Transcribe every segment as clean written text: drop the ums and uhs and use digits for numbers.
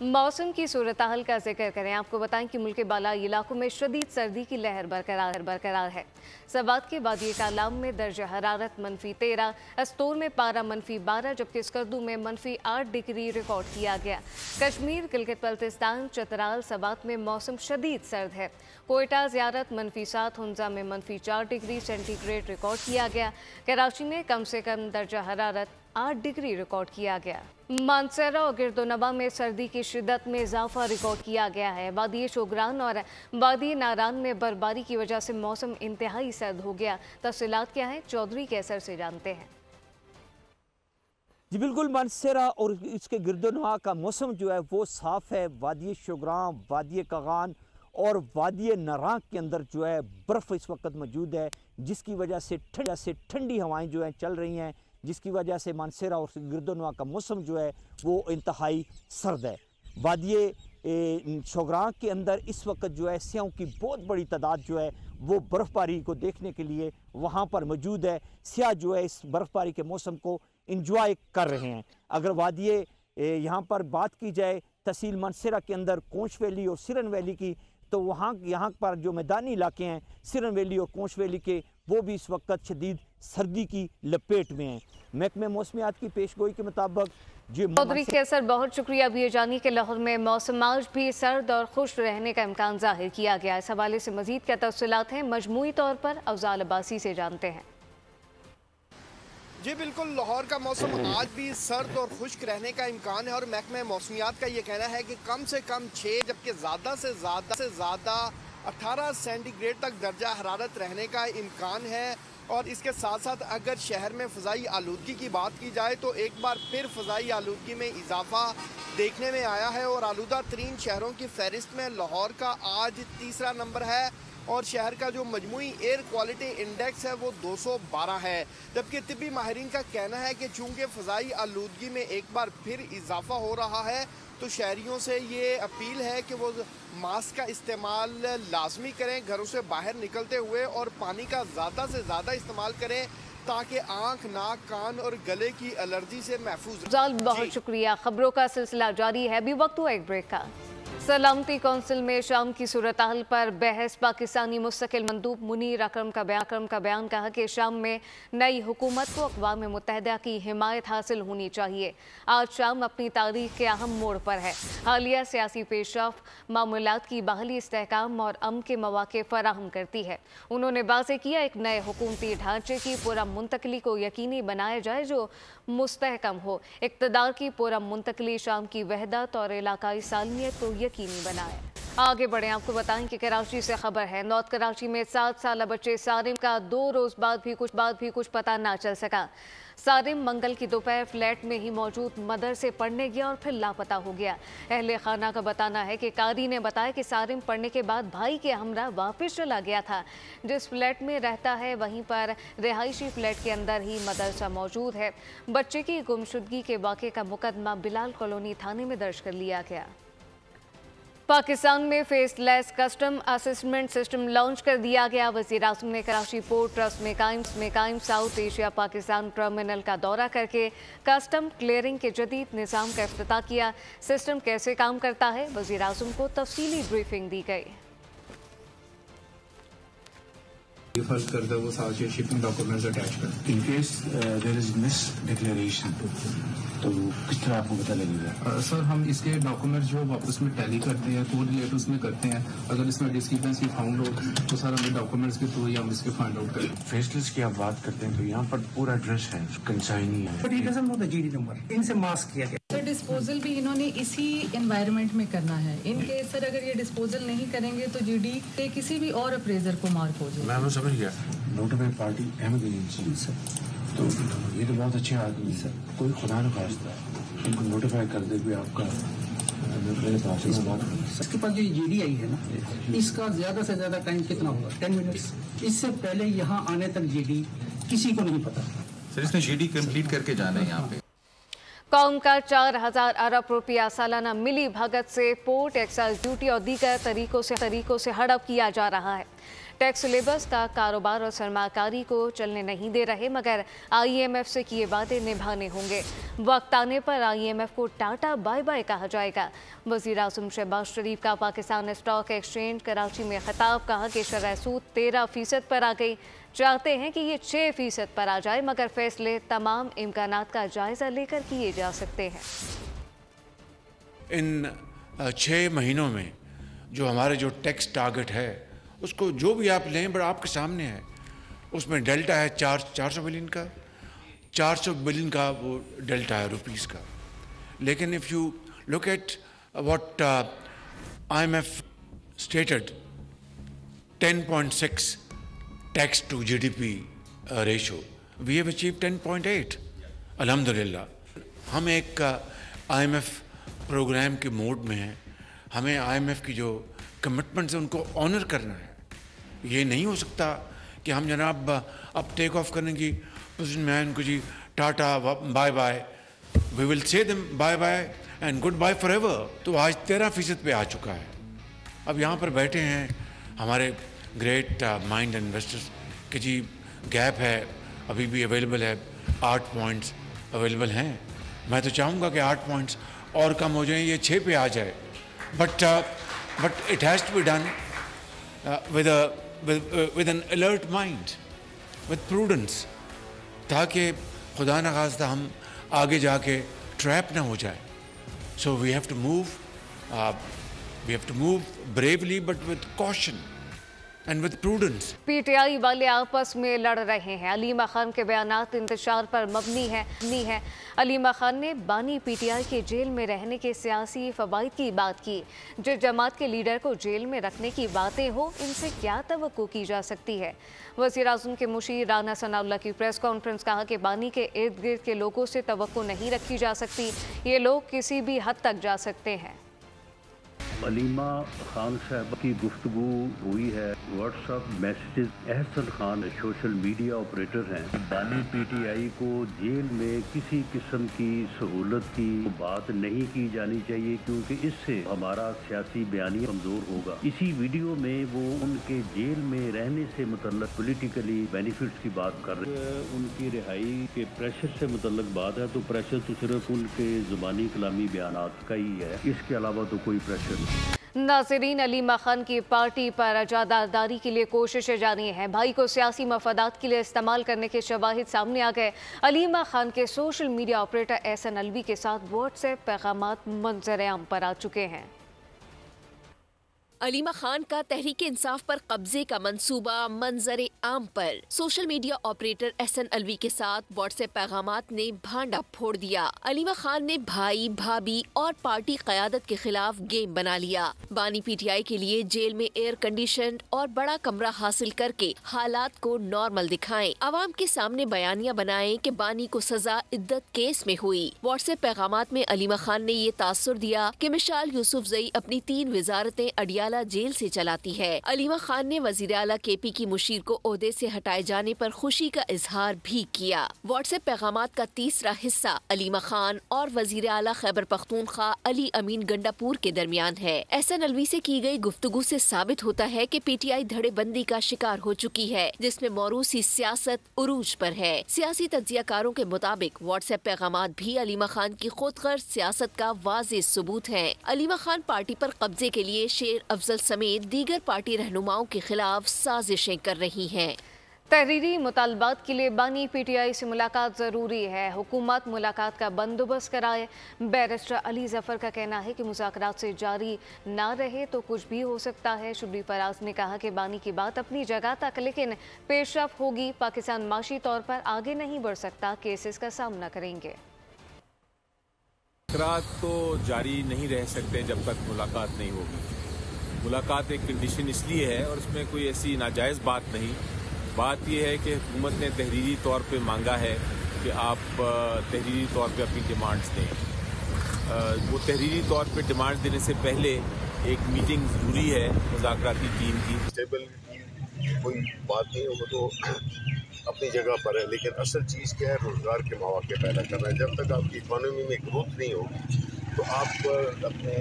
मौसम की सूरत हाल का जिक्र करें। आपको बताएं कि मुल्क के बालाई इलाकों में शदीद सर्दी की लहर बरकरार है। सवात के वादी कालाम में दर्ज हरारत -13, अस्तोर में पारा -12, जबकि स्कर्दू में -8 डिग्री रिकॉर्ड किया गया। कश्मीर, गिलगित बल्तिस्तान, चतराल, सवात में मौसम शदीद सर्द है। कोयटा, ज़ियारत -7, हुंजा में -4 डिग्री सेंटीग्रेड रिकॉर्ड किया गया। कराची में कम से कम दर्जा हरारत 8 डिग्री रिकॉर्ड किया गया। मानसरा और गिरदोनवा में सर्दी की शिद्दत में इजाफा रिकॉर्ड किया गया है। वादी शोगरान और वादी नारान में बर्फबारी की वजह से मौसम इंतहाई सर्द हो गया। तफसीलात क्या है, चौधरी कैसर से जानते हैं। जी बिल्कुल, मानसरा और इसके गिरदोनवा का मौसम जो है वो साफ़ है। वादी शोगरान, वादी कगान और वादी नारान के अंदर जो है बर्फ़ इस वक्त मौजूद है, जिसकी वजह से ठंडी हवाएं जो हैं चल रही हैं, जिसकी वजह से मानसरा और गिरदोनवा का मौसम जो है वो इंतहाई सर्द है। वादी शोगरान के अंदर इस वक्त जो है सियाहों की बहुत बड़ी तादाद जो है वो बर्फ़बारी को देखने के लिए वहाँ पर मौजूद है। सियाह जो है इस बर्फ़बारी के मौसम को इंजॉय कर रहे हैं। अगर वादी यहाँ पर बात की जाए तहसील मानसरा के अंदर कोंच वैली और सिरन वैली की, तो यहाँ पर जो मैदानी इलाके हैं सिरन वैली और कोंच वैली के, वो भी इस वक्त शदीद सर्दी की लपेट में हैं। महकमे मौसमियात की पेशगोई के मुताबिक चौधरी कैसर, बहुत शुक्रिया। अभी ये जानिए कि लाहौर में मौसम आज भी सर्द और खुश रहने का इम्कान जाहिर किया गया। इस हवाले से मजीद क्या तफसीलात हैं, मजमूई तौर पर अफजाल अब्बासी से जानते हैं। जी बिल्कुल, लाहौर का मौसम आज भी सर्द और खुश्क रहने का इम्कान है और महकमे मौसमियात का ये कहना है कि कम से कम 6 जबकि ज़्यादा से ज़्यादा 18 सेंटीग्रेड तक दर्जा हरारत रहने का इम्कान है। और इसके साथ साथ अगर शहर में फ़ज़ाई आलूदगी की बात की जाए तो एक बार फिर फ़ज़ाई आलूदगी में इजाफा देखने में आया है और आलूदा तरीन शहरों की फहरिस्त में लाहौर का आज तीसरा नंबर है और शहर का जो मजमूई एयर क्वालिटी इंडेक्स है वो 212 है। जबकि तिब्बी माहिरीन का कहना है कि चूँकि फ़ज़ाई आलूदगी में एक बार फिर इजाफा हो रहा है तो शहरियों से ये अपील है कि वो मास्क का इस्तेमाल लाजमी करें घरों से बाहर निकलते हुए और पानी का ज़्यादा से ज़्यादा इस्तेमाल करें ताकि आँख, नाक, कान और गले की एलर्जी से महफूज रहें। बहुत शुक्रिया। खबरों का सिलसिला जारी है, अभी वक्त हुआ एक ब्रेक का। सलामती कौंसिल में शाम की सूरत हाल पर बहस। पाकिस्तानी मुस्तकिल मंदूब मुनीर अकरम का बयान कहा कि शाम में नई हुकूमत को अक़वाम मुत्तहिदा की हिमायत हासिल होनी चाहिए। आज शाम अपनी तारीख के अहम मोड़ पर है। हालिया सियासी पेशरफ्त मामूलात की बहाली, इस्तेहकाम और अमन के मौक़े फराहम करती है। उन्होंने वाज़ेह किया एक नए हुकूमती ढांचे की पूरा मुंतकली को यकीनी बनाया जाए जो मुस्तहकम हो। इक़्तिदार की पूरा मुंतकली शाम की वहदत और इलाकाई सालमियत को यकीनी बनाए। आगे बढ़े, आपको बताएं कि कराची से खबर है। नॉर्थ कराची में 7 साल बच्चे सारिम का 2 रोज़ बाद भी कुछ पता ना चल सका। सारिम मंगल की दोपहर फ्लैट में ही मौजूद मदरसे पढ़ने गया और फिर लापता हो गया। अहले खाना का बताना है कि कारी ने बताया कि सारिम पढ़ने के बाद भाई के हमरा वापस चला गया था। जिस फ्लैट में रहता है वहीं पर रिहायशी फ्लैट के अंदर ही मदरसा मौजूद है। बच्चे की गुमशुदगी के वाक़े का मुकदमा बिलाल कॉलोनी थाने में दर्ज कर लिया गया। पाकिस्तान में faceless custom assessment system launch कर दिया गया। वज़ीर-ए-आज़म ने कराची पोर्ट ट्रस्ट में कायम साउथ एशिया पाकिस्तान टर्मिनल का दौरा करके कस्टम क्लियरिंग के जदीद निज़ाम का इफ्तिताह किया। सिस्टम कैसे काम करता है, वज़ीर-ए-आज़म को तफसीली ब्रीफिंग दी गई। फर्ज करता है वो सारे शिपिंग डॉक्यूमेंट्स अटैच कर। In case there is misdeclaration तो किस तरह आपको पता लगेगा? सर हम इसके डॉक्यूमेंट्स जो वापस में टैली करते हैं, कोरिलेट उसमें करते हैं। अगर इसमें डिस्क्रिपेंसी फाउंड हो तो सर हमें डॉक्यूमेंट्स के थ्रू ही हम इसके फाइंड आउट करें। फेसलेस की आप बात करते हैं तो यहाँ पर पूरा एड्रेस है, कंसाइनी है, but he doesn't know the GD number. इनसे मास्क किया गया। सर डिस्पोजल भी इन्होंने इसी एनवायरनमेंट में करना है। इनके सर अगर ये डिस्पोजल नहीं करेंगे तो जीडी के किसी भी और अप्रेजर को मार्क हो जाए। मैं समझ गया। Notified party Ahmad Ali sir, तो ये तो बहुत अच्छे आदमी सर, कोई खुदा न खास्ता इनको नोटिफाई कर दे भी आपका मेरे पास बात। इसके पास जो जीडी आई है ना, इसका ज्यादा से ज्यादा टाइम कितना होगा? 10 मिनट्स। इससे पहले यहाँ आने तक जीडी किसी को नहीं पता। सर इसने जीडी कंप्लीट करके जाना है यहाँ पे। कौम का 4000 अरब रुपया सालाना मिली भगत से पोर्ट एक्साइज ड्यूटी और दीगर तरीकों से हड़प किया जा रहा है। टैक्स सिलेबस का कारोबार और सरमाकारी को चलने नहीं दे रहे, मगर IMF से किए वादे निभाने होंगे। वक्त आने पर IMF को टाटा बाय बाय कहा जाएगा। वज़ीर आज़म शहबाज शरीफ का पाकिस्तान स्टॉक एक्सचेंज कराची में खिताब, कहा कि शरह सूद 13% पर आ गई। चाहते हैं कि ये 6% पर आ जाए, मगर फैसले तमाम इम्कानात का जायज़ा लेकर किए जा सकते हैं। इन 6 महीनों में जो हमारे जो टैक्स टारगेट है, उसको जो भी आप लें बड़ा आपके सामने है। उसमें डेल्टा है 400 बिलियन का, 400 बिलियन का वो डेल्टा है रुपीस का। लेकिन if you look at what IMF stated, 10.6 tax to GDP ratio, we have achieved 10.8 अल्हम्दुलिल्लाह। हम एक IMF प्रोग्राम के मोड में हैं। हमें IMF की जो कमिटमेंट्स है उनको ऑनर करना है। ये नहीं हो सकता कि हम जनाब अब टेक ऑफ करने की पोजीशन में आए, उनको जी tata bye bye, we will say them bye bye and goodbye forever. तो आज 13% पे आ चुका है। अब यहाँ पर बैठे हैं हमारे ग्रेट माइंड इन्वेस्टर्स कि जी गैप है, अभी भी अवेलेबल है, 8 पॉइंट्स अवेलेबल हैं। मैं तो चाहूँगा कि 8 पॉइंट्स और कम हो जाएं, ये 6 पे आ जाए, but it has to be done with an alert mind, with prudence, ताकि खुदा न खास्ता हम आगे जाके ट्रैप ना हो जाए। So we have to move bravely but with caution and with prudence. PTI वाले आपस में लड़ रहे हैं। अलीमा खान के बयानात इंतशार पर मबनी है। अलीमा खान ने बानी PTI के जेल में रहने के सियासी फ़वाइद की बात की। जिस जमात के लीडर को जेल में रखने की बातें हो, इनसे क्या तवक्को की जा सकती है। वज़ीर आज़म के मुशीर राना सनाउल्लाह की प्रेस कॉन्फ्रेंस, कहा कि बानी के इर्द गिर्द के लोगों से तवक्को नहीं रखी जा सकती। ये लोग किसी भी हद तक जा सकते हैं। अलीमा खान साहब की गुफ्तगू हुई है। WhatsApp messages, Ehsan Khan social media operator हैं। बानी PTI को जेल में किसी किस्म की सहूलत की बात नहीं की जानी चाहिए, क्योंकि इससे हमारा सियासी बयानिया कमज़ोर होगा। इसी वीडियो में वो उनके जेल में रहने से मुतल्लक पॉलिटिकली बेनिफिट्स की बात कर रहे हैं। उनकी रिहाई के प्रेशर से मुतल्लक बात है, तो प्रेशर तो सिर्फ उनके ज़ुबानी कलामी बयानात का ही है, इसके अलावा तो कोई प्रेशर। नाज़रीन, अलीमा खान की पार्टी पर अजादादारी के लिए कोशिशें जारी हैं। भाई को सियासी मफादात के लिए इस्तेमाल करने के शवाहिद सामने आ गए। अलीमा खान के social media operator Ehsan Alvi के साथ व्हाट्सएप पैगामात मंजर-ए-आम पर आ चुके हैं। अलीमा खान का तहरीक इंसाफ पर कब्जे का मंसूबा मंजर आम पर। Social media operator Ehsan Alvi के साथ व्हाट्सएप पैगामात ने भांडा फोड़ दिया। अलीमा खान ने भाई, भाभी और पार्टी क़यादत के खिलाफ गेम बना लिया। बानी PTI के लिए जेल में एयर कंडीशन और बड़ा कमरा हासिल करके हालात को नॉर्मल दिखाएं। आवाम के सामने बयानिया बनाएं कि बानी को सजा इद्दत केस में हुई। व्हाट्सएप पैगामात में अलीमा खान ने ये तासुर दिया कि मिशाल यूसुफजई अपनी 3 वजारतें अडियाला जेल से चलाती है। अलीमा खान ने वजीर आला KP की मुशीर को ओहदे से हटाए जाने पर खुशी का इजहार भी किया। व्हाट्सएप पैगामात का तीसरा हिस्सा अलीमा खान और वजीर आला खैबर पख्तूनख्वा अली अमीन गंडापुर के दरमियान है। एहसन अलवी से की गई गुफ्तगू से साबित होता है कि PTI धड़ेबंदी का शिकार हो चुकी है, जिसमें मौरूसी सियासत उरूज पर है। सियासी तज्जियाकारों के मुताबिक व्हाट्सएप पैगामात भी अलीमा खान की खुदगर्ज सियासत का वाज़ेह सबूत है। अलीमा खान पार्टी पर कब्जे के लिए शेर अफजल समेत दीगर पार्टी रहनुमाओं के खिलाफ साजिशें कर रही हैं। तहरीरी मुतालबात के लिए बानी PTI से मुलाकात ज़रूरी है। हुकूमत मुलाकात का बंदोबस्त कराए। बैरिस्टर अली जफ़र का कहना है कि मुज़ाकरात से जारी ना रहे तो कुछ भी हो सकता है। शुबली फराज ने कहा कि बानी की बात अपनी जगह तक, लेकिन पेशरफ होगी। पाकिस्तान माशी तौर पर आगे नहीं बढ़ सकता, केसेस का सामना करेंगे। मुज़ाकरात तो जारी नहीं रह सकते जब तक मुलाकात नहीं होगी। मुलाकात एक कंडीशन इसलिए है और इसमें कोई ऐसी नाजायज़ बात नहीं। बात यह है कि हुकूमत ने तहरीरी तौर पे मांगा है कि आप तहरीरी तौर पे अपनी डिमांड्स दें। वो तहरीरी तौर पे डिमांड्स देने से पहले एक मीटिंग ज़रूरी है मुज़ाकराती टीम की। स्टेबल कोई बात नहीं, वो तो अपनी जगह पर है, लेकिन असल चीज़ क्या है, रोज़गार के मौके पैदा करना है। जब तक आपकी इकॉनमी में ग्रोथ नहीं होगी तो आप अपने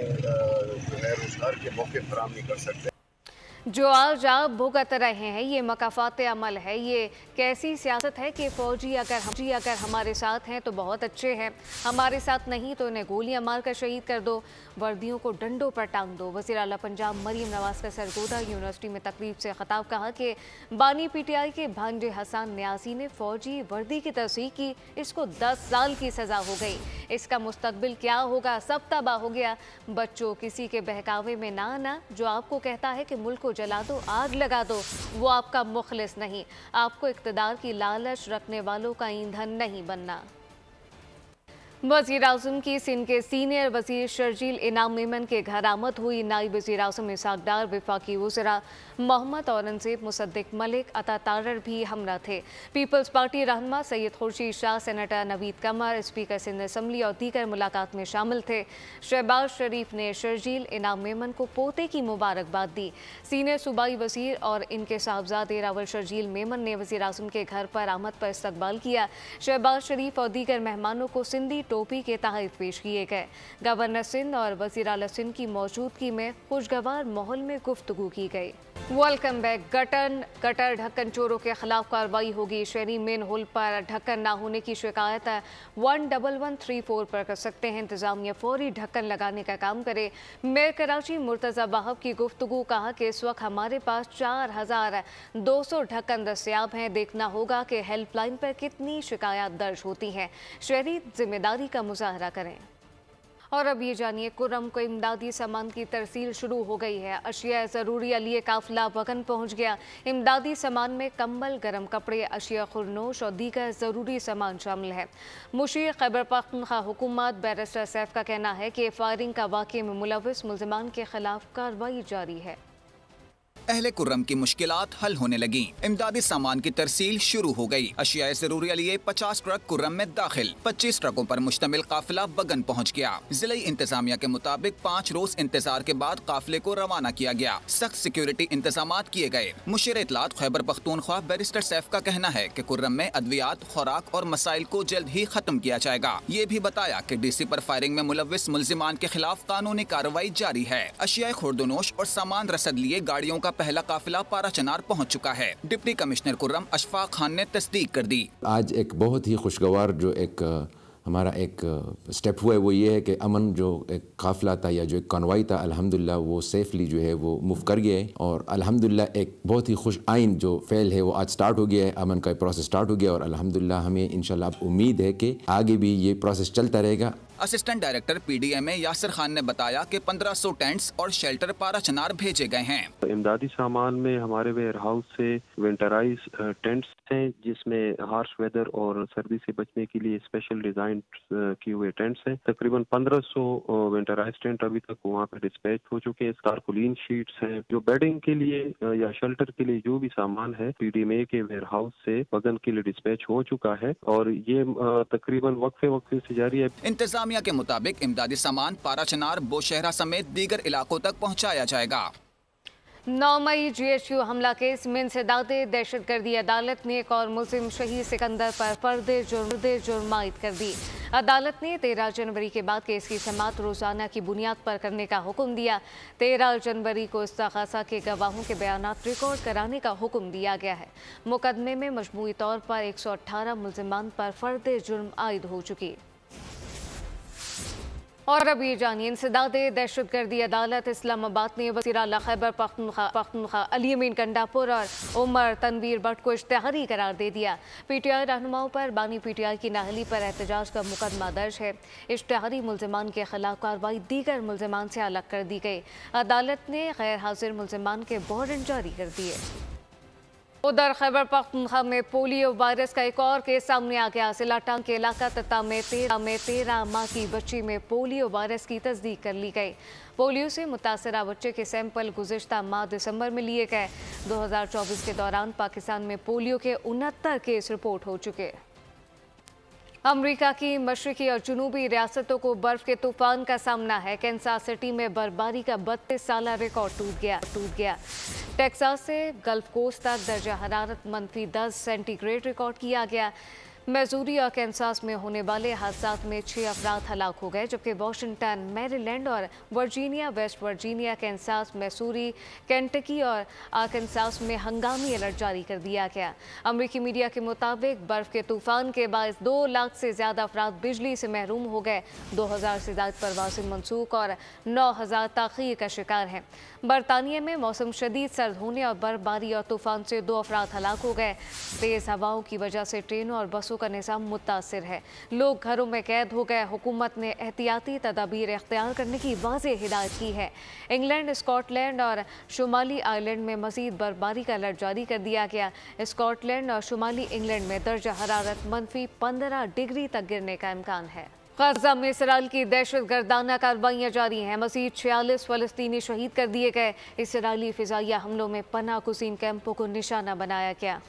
जो है रोज़गार के मौके फराहम नहीं कर सकते। जो आज आप भुगत रहे हैं ये मकाफात अमल है। ये कैसी सियासत है कि फौजी अगर हमारे साथ हैं तो बहुत अच्छे हैं, हमारे साथ नहीं तो इन्हें गोलियां मार कर शहीद कर दो, वर्दियों को डंडों पर टांग दो। वज़ीर आला पंजाब मरीम नवाज का सरगोदा यूनिवर्सिटी में तकरीब से खिताब कहा कि बानी पीटीआई के भांजे हसन न्यासी ने फौजी वर्दी की तस्दीक की, इसको 10 साल की सज़ा हो गई। इसका मुस्तकबिल क्या होगा, सब तबाह हो गया। बच्चों, किसी के बहकावे में ना आना। जो आपको कहता है कि मुल्क को जला दो, आग लगा दो, वो आपका मुखलिस नहीं। आपको इक़्तिदार की लालच रखने वालों का ईंधन नहीं बनना। वज़ीर आज़म की सिंध के सीनियर वज़ीर शर्जील इनाम मेमन के घर आमद हुई। नायब वज़ीर आज़म इसहाक़ डार, वफ़ाक़ी वज़रा मोहम्मद औरंगज़ेब, मुसद्दिक़ मलिक, अता तारर भी हमरा थे। पीपल्स पार्टी रहनुमा सैयद खुर्शीद शाह, सेनेटर नवीद कमर, स्पीकर सिंध असम्बली और दीगर मुलाकात में शामिल थे। शहबाज शरीफ ने शर्जील इनाम मेमन को पोते की मुबारकबाद दी। सीनियर सूबाई वज़ीर और इनके साहबजादे रावल शर्जील मेमन ने वज़ीर आज़म के घर पर आमद पर इस्तकबाल किया। शहबाज शरीफ और दीगर मेहमानों को सिंधी टोपी के तहत पेश किए गए। गवर्नर सिंध और वज़ीर आला सिंध की मौजूदगी में खुशगवार माहौल में गुफ्तगू की गई। Welcome back. गटर ढक्कन चोरों के खिलाफ कार्रवाई होगी। शहरी मेन होल पर ढक्कन ना होने की शिकायत 11134 पर कर सकते हैं। इंतजामिया फौरी ढक्कन लगाने का काम करे। मेयर कराची मुर्तज़ा वाहब की गुफ्तगू, कहा कि इस वक्त हमारे पास 4200 ढक्कन दस्तयाब हैं। देखना होगा कि हेल्पलाइन पर कितनी शिकायत दर्ज होती हैं। शहरी जिम्मेदारी का मुजाहरा करें। और अब ये जानिए, कुर्रम को इमदादी सामान की तरसील शुरू हो गई है। अशिया ज़रूरी लिए काफिला वगन पहुंच गया। इमदादी सामान में कंबल, गर्म कपड़े, अशिया खुरनोश और दीगर ज़रूरी सामान शामिल है। मुशीर खैबर पख्तूनख्वा हुकूमत बैरिस्टर सैफ का कहना है कि फायरिंग का वाक़े में मुलव्विस मुल्ज़िमान के खिलाफ कार्रवाई जारी है। अहले कुर्रम की मुश्किलात हल होने लगी। इमदादी सामान की तरसील शुरू हो गई। अशिया ज़रूरी लिए 50 ट्रक कुर्रम में दाखिल। 25 ट्रकों पर मुश्तमिल काफिला बगन पहुंच गया। जिले इंतजामिया के मुताबिक 5 रोज इंतजार के बाद काफिले को रवाना किया गया। सख्त सिक्योरिटी इंतजामात किए गए। मुशीर इत्तलात खैबर पख्तूनख्वा बैरिस्टर सैफ का कहना है कि कुर्रम में अद्वियात, खुराक और मसाइल को जल्द ही खत्म किया जाएगा। ये भी बताया कि डीसी पर फायरिंग में मुलव्विस मुल्जिमान के खिलाफ कानूनी कार्रवाई जारी है। अशिया खुर्दनोश और सामान रसद लिए गाड़ियों का पहला काफिला पारा चनार पहुंच चुका है। डिप्टी कमिश्नर कुर्रम अशफाक खान ने तस्दीक कर दी। आज एक बहुत ही खुशगवार जो एक हमारा एक स्टेप हुआ है वो ये है कि अमन जो एक काफिला था या जो एक कॉन्वाई था, अल्हम्दुलिल्लाह वो सेफली जो है वो मूव कर गया है। और अल्हम्दुलिल्लाह एक बहुत ही खुश आइन जो फेल है वो आज स्टार्ट हो गया है। अमन का प्रोसेस स्टार्ट हो गया और अल्हम्दुलिल्लाह हमें इंशाल्लाह अब उम्मीद है कि आगे भी ये प्रोसेस चलता रहेगा। Assistant director PDMA Yasir Khan ने बताया कि 1500 टेंट्स और शेल्टर पारा चनार भेजे गए हैं। इमदादी सामान में हमारे वेयर हाउस से विंटराइज टेंट्स हैं, जिसमें हार्श वेदर और सर्दी से बचने के लिए स्पेशल डिजाइन किए हुए टेंट्स हैं। तकरीबन 1500 विंटराइज टेंट अभी तक वहाँ पे डिस्पैच हो चुके हैं। तारपुलिन शीट्स हैं। जो बेडिंग के लिए या शेल्टर के लिए जो भी सामान है पीडीएमए के वेयर हाउस से वगन के लिए डिस्पैच हो चुका है और ये तकरीबन वक्फे से जारी है। इंतजामिया के मुताबिक इमदादी सामान पारा चनार, बोशहरा समेत दीगर इलाकों तक पहुँचाया जाएगा। 9 मई GHQ हमला केस में इंसदादे दहशतगर्दी अदालत ने एक और मुल्जिम शहीद सिकंदर पर फर्द जुर्म आयद कर दी। अदालत ने 13 जनवरी के बाद केस की समाअत रोजाना की बुनियाद पर करने का हुक्म दिया। 13 जनवरी को इस्तग़ासा के गवाहों के बयानात रिकॉर्ड कराने का हुक्म दिया गया है। मुकदमे में मजमूई तौर पर 118 मुल्जिमान पर फर्द जुर्म आयद हो चुकी। और अब ये जानिए, इंसदादे दहशतगर्दी अदालत इस्लामाबाद ने वज़ीर आला खैबर पख्तूनख्वा अली अमीन गंडापुर और उमर तनवीर भट्ट को इश्तिहारी करार दे दिया। पीटीआई रहनुमाओं पर बानी पीटीआई की नाअहली पर एहतजाज का मुकदमा दर्ज है। इश्तिहारी मुल्जिमान के खिलाफ कार्रवाई दीगर मुल्जिमान से अलग कर दी गई। अदालत ने गैर हाजिर मुल्जिमान के वारंट जारी कर दिए। उधर खैबर पख्तूनख्वा में पोलियो वायरस का एक और केस सामने आ गया। जिला टांग के इलाका तता में 13 माह की बच्ची में पोलियो वायरस की तस्दीक कर ली गई। पोलियो से मुतासरा बच्चे के सैंपल गुज़िश्ता माह दिसंबर में लिए गए। 2024 के दौरान पाकिस्तान में पोलियो के 69 केस रिपोर्ट हो चुके। अमेरिका की मशरकी और जनूबी रियासतों को बर्फ के तूफान का सामना है। कैंसास सिटी में बर्फबारी का 32 साल रिकॉर्ड टूट गया। टेक्सास से गल्फ कोस्ट तक दर्जा हरारत -10 सेंटीग्रेड रिकॉर्ड किया गया। मिसूरी और कैंसास में होने वाले हादसात में 6 अफराद हलाक हो गए, जबकि वाशिंगटन, मैरीलैंड और Virginia, West Virginia, Kansas, Missouri, Kentucky और आर्कनसास में हंगामी अलर्ट जारी कर दिया गया। अमरीकी मीडिया के मुताबिक बर्फ के तूफान के बायस 2 लाख से ज़्यादा अफराद बिजली से महरूम हो गए, 2000 से ज़्यादा परवाज़ें मनसूख और 9000 ताख़ीर का शिकार हैं। बरतानिया में मौसम शदीद सर्द होने और बर्फबारी और तूफान से 2 अफराद हलाक हो गए। तेज़ हवाओं की वजह से ट्रेनों और बसों का निज़ाम मुतासिर है। लोग घरों में कैद हो गए। हुकूमत ने एहतियाती तदाबीर इख्तियार करने की वाज़ेह हिदायत की है। इंग्लैंड, स्कॉटलैंड और शुमाली आयरलैंड में मज़ीद बर्फबारी का अलर्ट जारी कर दिया गया। स्कॉटलैंड और शुमाली इंग्लैंड में दर्जा हरारत -15 डिग्री तक गिरने का इम्कान है। गजा में इसराइल की दहशतगर्दाना कार्रवाइयाँ जारी हैं। मज़ीद 46 फ़लस्तीनी शहीद कर दिए गए। इसराइली फ़िज़ाइया हमलों में पनाह गुज़ीन कैंपों को निशाना बनाया गया।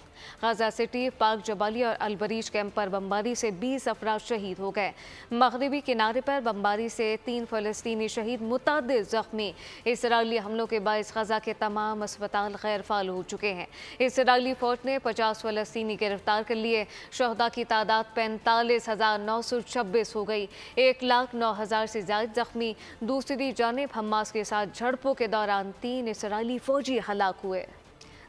गजा सिटी, पाक जबाली और अलबरीज कैंप पर बमबारी से 20 अफराद शहीद हो गए। मगरिबी किनारे पर बमबारी से 3 फ़लस्तीनी शहीद, मुतअद्दिद ज़ख्मी। इसराइली हमलों के बायस गजा के तमाम अस्पताल गैर फाल हो चुके हैं। इसराइली फ़ौज ने 50 फ़लस्तीनी गिरफ्तार कर लिए। शहदा की तादाद 45,926 हो गई। 1,09,000 से ज़्यादा ज़ख्मी। दूसरी जानिब हमास के साथ झड़पों के दौरान 3 इसराइली फ़ौजी हलाक हुए।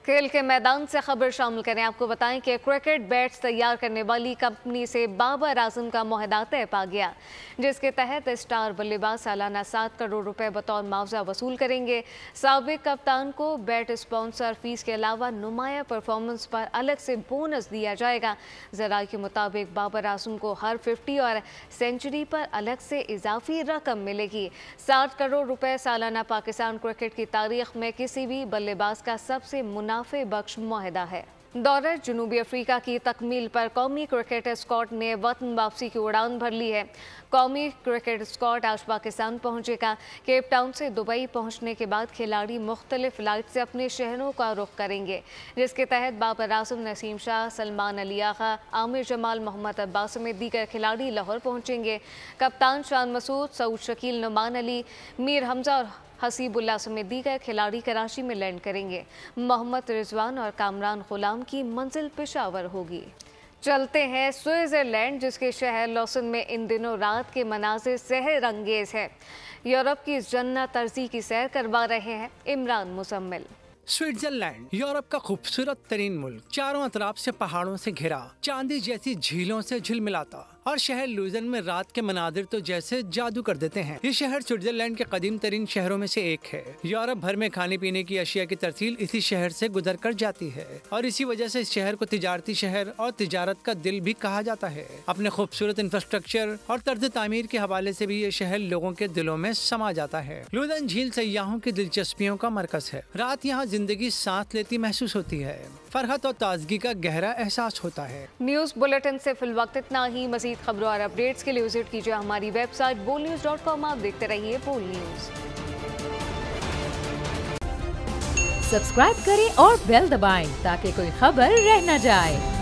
खेल के मैदान से खबर शामिल करें। आपको बताएं कि क्रिकेट बैट्स तैयार करने वाली कंपनी से बाबर आजम का मुआहदा तय पा गया, जिसके तहत स्टार बल्लेबाज सालाना 7 करोड़ रुपए बतौर मुआवजा वसूल करेंगे। साबिक कप्तान को बैट स्पॉन्सर फीस के अलावा नुमाया परफॉर्मेंस पर अलग से बोनस दिया जाएगा। ज़राए के मुताबिक बाबर आजम को हर 50 और सेंचुरी पर अलग से इजाफी रकम मिलेगी। 60 करोड़ रुपए सालाना पाकिस्तान क्रिकेट की तारीख में किसी भी बल्लेबाज का सबसे मुनाफे बख्श मुआहदा है। दौरे जनूबी अफ्रीका की तकमील पर कौमी क्रिकेट स्क्वाड ने वतन वापसी की उड़ान भर ली है। कौमी क्रिकेट स्क्वाड आज पाकिस्तान पहुंचेगा। केप टाउन से दुबई पहुंचने के बाद खिलाड़ी मुख्तलिफ फ्लाइट से अपने शहरों का रुख करेंगे, जिसके तहत बाबर आजम, नसीम शाह, सलमान अली आगा, आमिर जमाल, मोहम्मद अब्बास समेत दीगर खिलाड़ी लाहौर पहुंचेंगे। कप्तान शान मसूद, सऊद शकील, नुमान अली, मीर हमजा और हसीबुल्लाह समेत दीगर खिलाड़ी कराची में लैंड करेंगे। मोहम्मद रिजवान और कामरान गुलाम की मंजिल पेशावर होगी। चलते हैं स्विट्ज़रलैंड, जिसके शहर लॉसन में इन दिनों रात के मनाज़िर सेहर अंगेज़ है। यूरोप की जन्नत अर्ज़ी की सैर करवा रहे हैं इमरान मुजम्मिल। स्विट्जरलैंड यूरोप का खूबसूरत तरीन मुल्क, चारों तरफ से पहाड़ों से घिरा, चांदी जैसी झीलों से झिलमिलाता, और शहर लूजन में रात के मनादिर तो जैसे जादू कर देते हैं। ये शहर स्विट्जरलैंड के कदीम तरीन शहरों में से एक है। यूरोप भर में खाने पीने की अशिया की तरसील इसी शहर से गुजर कर जाती है, और इसी वजह से इस शहर को तिजारती शहर और तिजारत का दिल भी कहा जाता है। अपने खूबसूरत इंफ्रास्ट्रक्चर और तर्ज तामीर के हवाले से भी ये शहर लोगों के दिलों में समा जाता है। लूजन झील सयाहों की दिलचस्पियों का मरकज है। रात यहाँ जिंदगी सांस लेती महसूस होती है। फरहत और ताजगी का गहरा एहसास होता है। न्यूज़ बुलेटिन से फिलवक्त इतना ही। मज़ीद खबरों और अपडेट्स के लिए विजिट कीजिए हमारी वेबसाइट bolnews.com। आप देखते रहिए बोल न्यूज़। सब्सक्राइब करें और बेल दबाएं ताकि कोई खबर रह न जाए।